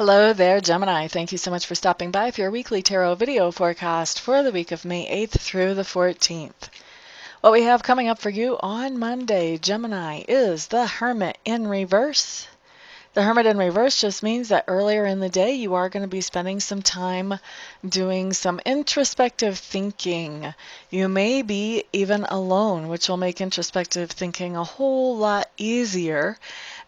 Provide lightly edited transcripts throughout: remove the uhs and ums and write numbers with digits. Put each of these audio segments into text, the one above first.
Hello there, Gemini. Thank you so much for stopping by for your weekly tarot video forecast for the week of May 8th through the 14th. What we have coming up for you on Monday, Gemini, is the Hermit in reverse. The Hermit in reverse just means that earlier in the day you are going to be spending some time doing some introspective thinking. You may be even alone, which will make introspective thinking a whole lot easier.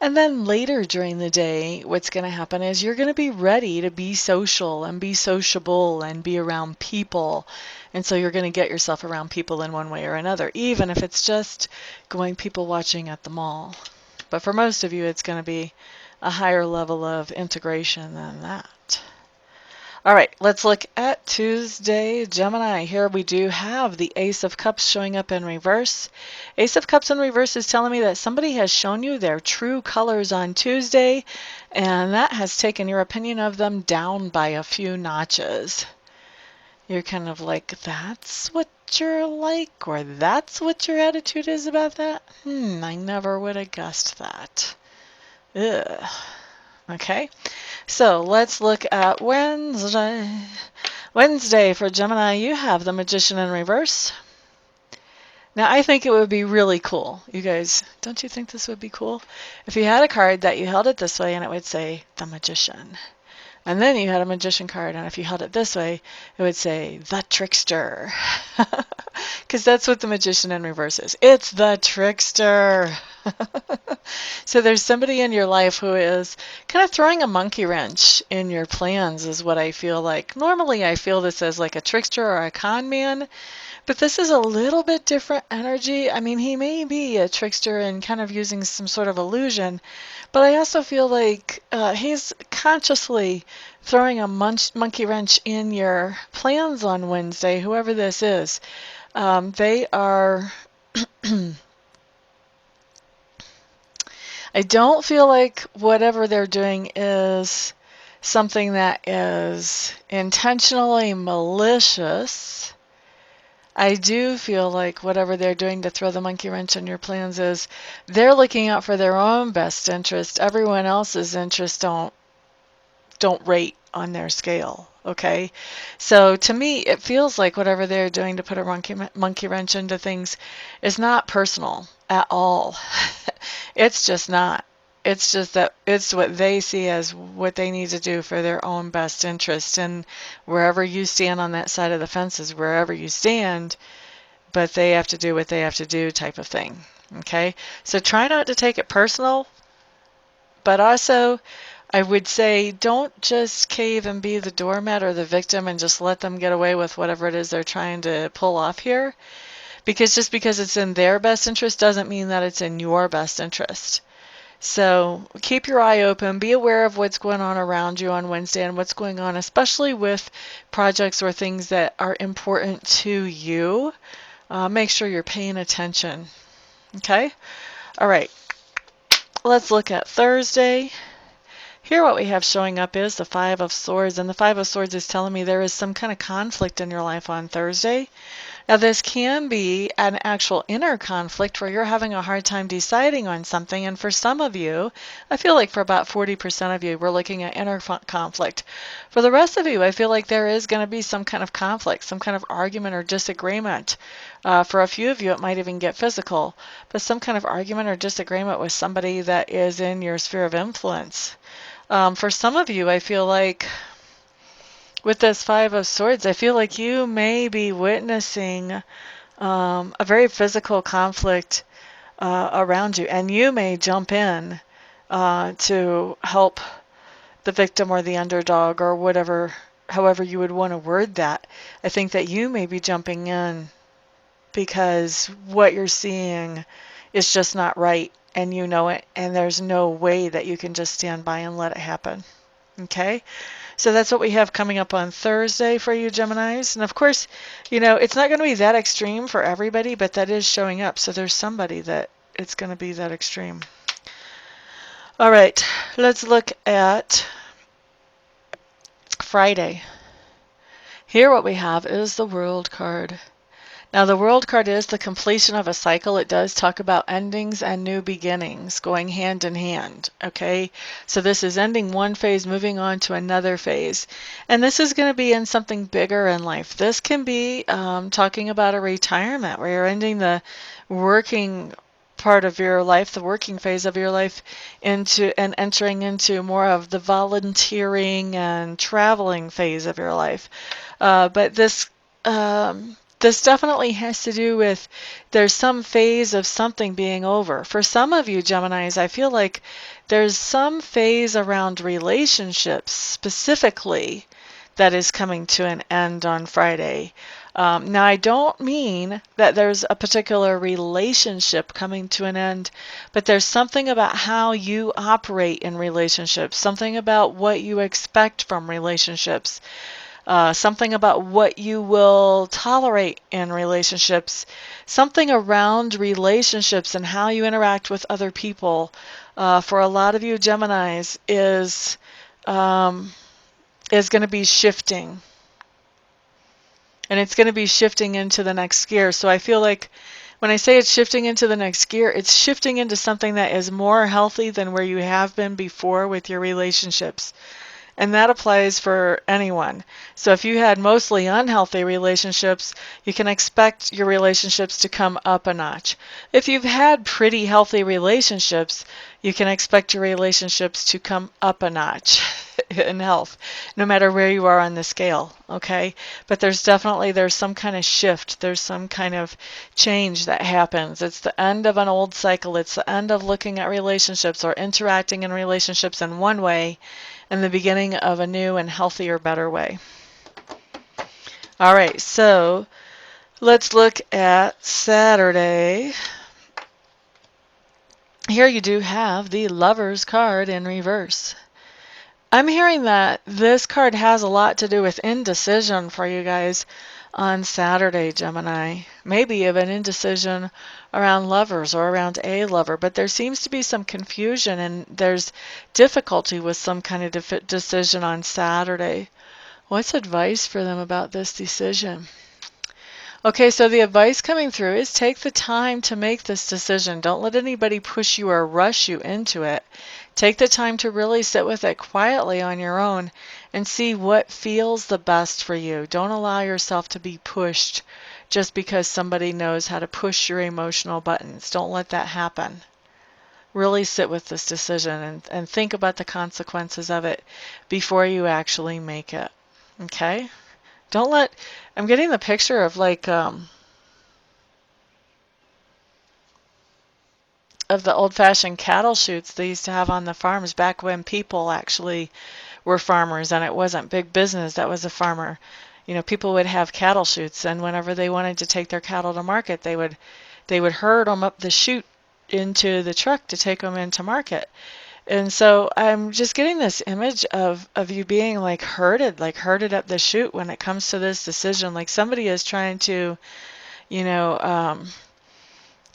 And then later during the day, what's going to happen is you're going to be ready to be social and be sociable and be around people. And so you're going to get yourself around people in one way or another, even if it's just going people watching at the mall. But for most of you, it's going to be a higher level of integration than that. All right, let's look at Tuesday, Gemini. Here we do have the Ace of Cups showing up in reverse. Ace of Cups in reverse is telling me that somebody has shown you their true colors on Tuesday, and that has taken your opinion of them down by a few notches. You're kind of like, that's what you're like, or that's what your attitude is about that? I never would have guessed that. Ugh. Okay, so let's look at Wednesday. Wednesday for Gemini, you have the Magician in reverse. Now, I think it would be really cool. You guys, don't you think this would be cool? If you had a card that you held it this way and it would say, the Magician. And then you had a Magician card, and if you held it this way, it would say, the Trickster. Because that's what the Magician in reverse is. It's the Trickster. So there's somebody in your life who is kind of throwing a monkey wrench in your plans, is what I feel like. Normally, I feel this as like a trickster or a con man, but this is a little bit different energy. I mean, he may be a trickster and kind of using some sort of illusion, but I also feel like he's consciously throwing a monkey wrench in your plans on Wednesday, whoever this is. They are... I don't feel like whatever they're doing is something that is intentionally malicious. I do feel like whatever they're doing to throw the monkey wrench in your plans is they're looking out for their own best interest. Everyone else's interests don't rate on their scale. Okay, so to me, it feels like whatever they're doing to put a monkey wrench into things is not personal at all. It's just not. It's just that it's what they see as what they need to do for their own best interest. And wherever you stand on that side of the fence is wherever you stand, but they have to do what they have to do type of thing. Okay, so try not to take it personal, but also I would say don't just cave and be the doormat or the victim and just let them get away with whatever it is they're trying to pull off here. Because just because it's in their best interest doesn't mean that it's in your best interest. So keep your eye open. Be aware of what's going on around you on Wednesday and what's going on, especially with projects or things that are important to you. Make sure you're paying attention. Okay? All right. Let's look at Thursday. Here what we have showing up is the Five of Swords, and the Five of Swords is telling me there is some kind of conflict in your life on Thursday. Now this can be an actual inner conflict where you're having a hard time deciding on something, and for some of you, I feel like for about 40% of you, we're looking at inner conflict. For the rest of you, I feel like there is going to be some kind of conflict, some kind of argument or disagreement. For a few of you, it might even get physical, but some kind of argument or disagreement with somebody that is in your sphere of influence. For some of you, I feel like with this Five of Swords, I feel like you may be witnessing a very physical conflict around you, and you may jump in to help the victim or the underdog or whatever, however you would want to word that. I think that you may be jumping in because what you're seeing is just not right, and you know it, and there's no way that you can just stand by and let it happen. Okay? So that's what we have coming up on Thursday for you, Geminis. And of course, you know, it's not going to be that extreme for everybody, but that is showing up. So there's somebody that it's going to be that extreme. All right, let's look at Friday. Here what we have is the World card. Now, the World card is the completion of a cycle. It does talk about endings and new beginnings going hand in hand, okay? So this is ending one phase, moving on to another phase. And this is going to be in something bigger in life. This can be talking about a retirement where you're ending the working part of your life, the working phase of your life, into and entering into more of the volunteering and traveling phase of your life. But this definitely has to do with there's some phase of something being over. For some of you Geminis, I feel like there's some phase around relationships specifically that is coming to an end on Friday. Now, I don't mean that there's a particular relationship coming to an end, but there's something about how you operate in relationships, something about what you expect from relationships, something about what you will tolerate in relationships, something around relationships and how you interact with other people. For a lot of you Geminis, is going to be shifting. And it's going to be shifting into the next gear. So I feel like when I say it's shifting into the next gear, it's shifting into something that is more healthy than where you have been before with your relationships. And that applies for anyone. So if you had mostly unhealthy relationships, you can expect your relationships to come up a notch. If you've had pretty healthy relationships, you can expect your relationships to come up a notch in health, no matter where you are on the scale, okay? But there's some kind of shift. There's some kind of change that happens. It's the end of an old cycle. It's the end of looking at relationships or interacting in relationships in one way and the beginning of a new and healthier, better way. All right, so let's look at Saturday. Here you do have the Lovers card in reverse. I'm hearing that this card has a lot to do with indecision for you guys on Saturday, Gemini. Maybe even indecision around lovers or around a lover, but there seems to be some confusion and there's difficulty with some kind of decision on Saturday. What's advice for them about this decision? Okay, so the advice coming through is take the time to make this decision. Don't let anybody push you or rush you into it. Take the time to really sit with it quietly on your own and see what feels the best for you. Don't allow yourself to be pushed just because somebody knows how to push your emotional buttons. Don't let that happen. Really sit with this decision and think about the consequences of it before you actually make it. Okay? I'm getting the picture of like of the old-fashioned cattle chutes they used to have on the farms back when people actually were farmers and it wasn't big business that was a farmer. You know, people would have cattle chutes, and whenever they wanted to take their cattle to market, they would herd them up the chute into the truck to take them into market. And so I'm just getting this image of you being like herded up the chute when it comes to this decision. Like somebody is trying to, you know,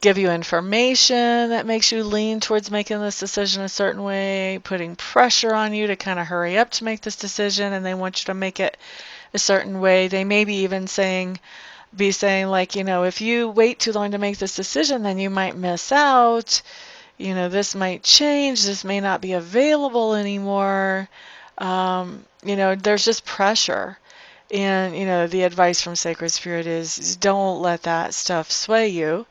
give you information that makes you lean towards making this decision a certain way, putting pressure on you to kind of hurry up to make this decision, and they want you to make it a certain way. They may be even be saying like, you know, if you wait too long to make this decision, then you might miss out. You know, this might change, this may not be available anymore. You know, there's just pressure. And, you know, the advice from Sacred Spirit is don't let that stuff sway you.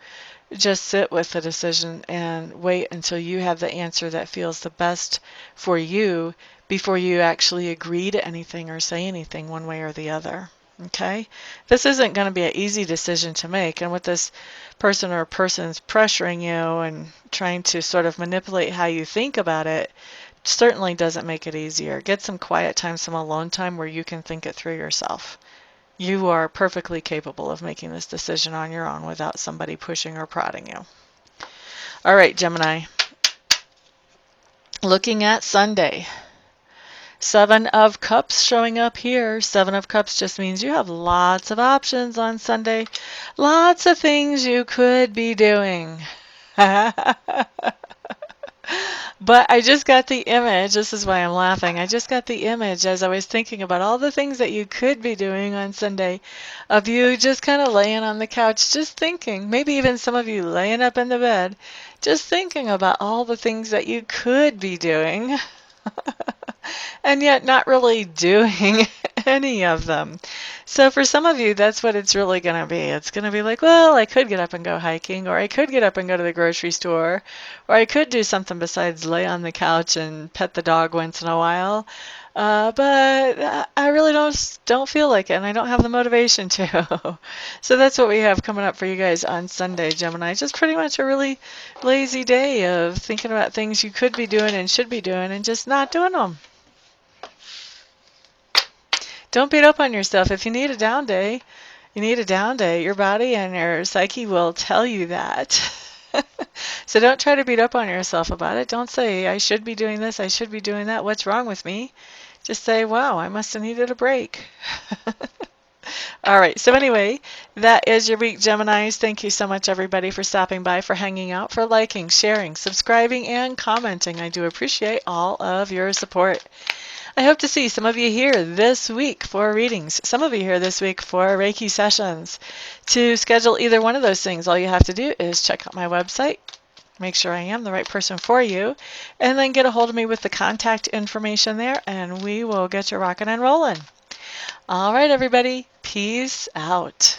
Just sit with the decision and wait until you have the answer that feels the best for you before you actually agree to anything or say anything one way or the other. Okay? This isn't going to be an easy decision to make, and with this person or persons pressuring you and trying to sort of manipulate how you think about it, certainly doesn't make it easier. Get some quiet time, some alone time where you can think it through yourself. You are perfectly capable of making this decision on your own without somebody pushing or prodding you. All right, Gemini. Looking at Sunday. 7 of Cups showing up here. 7 of Cups just means you have lots of options on Sunday. Lots of things you could be doing. But I just got the image. This is why I'm laughing. I just got the image as I was thinking about all the things that you could be doing on Sunday, of you just kind of laying on the couch, just thinking, maybe even some of you laying up in the bed, just thinking about all the things that you could be doing. And yet not really doing any of them. So for some of you, that's what it's really going to be. It's going to be like, well, I could get up and go hiking, or I could get up and go to the grocery store, or I could do something besides lay on the couch and pet the dog once in a while. But I really don't feel like it, and I don't have the motivation to. So that's what we have coming up for you guys on Sunday, Gemini. Just pretty much a really lazy day of thinking about things you could be doing and should be doing and just not doing them. Don't beat up on yourself. If you need a down day, you need a down day. Your body and your psyche will tell you that. So don't try to beat up on yourself about it. Don't say, I should be doing this, I should be doing that. What's wrong with me? Just say, wow, I must have needed a break. All right, so anyway, that is your week, Geminis. Thank you so much, everybody, for stopping by, for hanging out, for liking, sharing, subscribing, and commenting. I do appreciate all of your support. I hope to see some of you here this week for readings, some of you here this week for Reiki sessions. To schedule either one of those things, all you have to do is check out my website, make sure I am the right person for you, and then get a hold of me with the contact information there, and we will get you rocking and rolling. All right, everybody, peace out.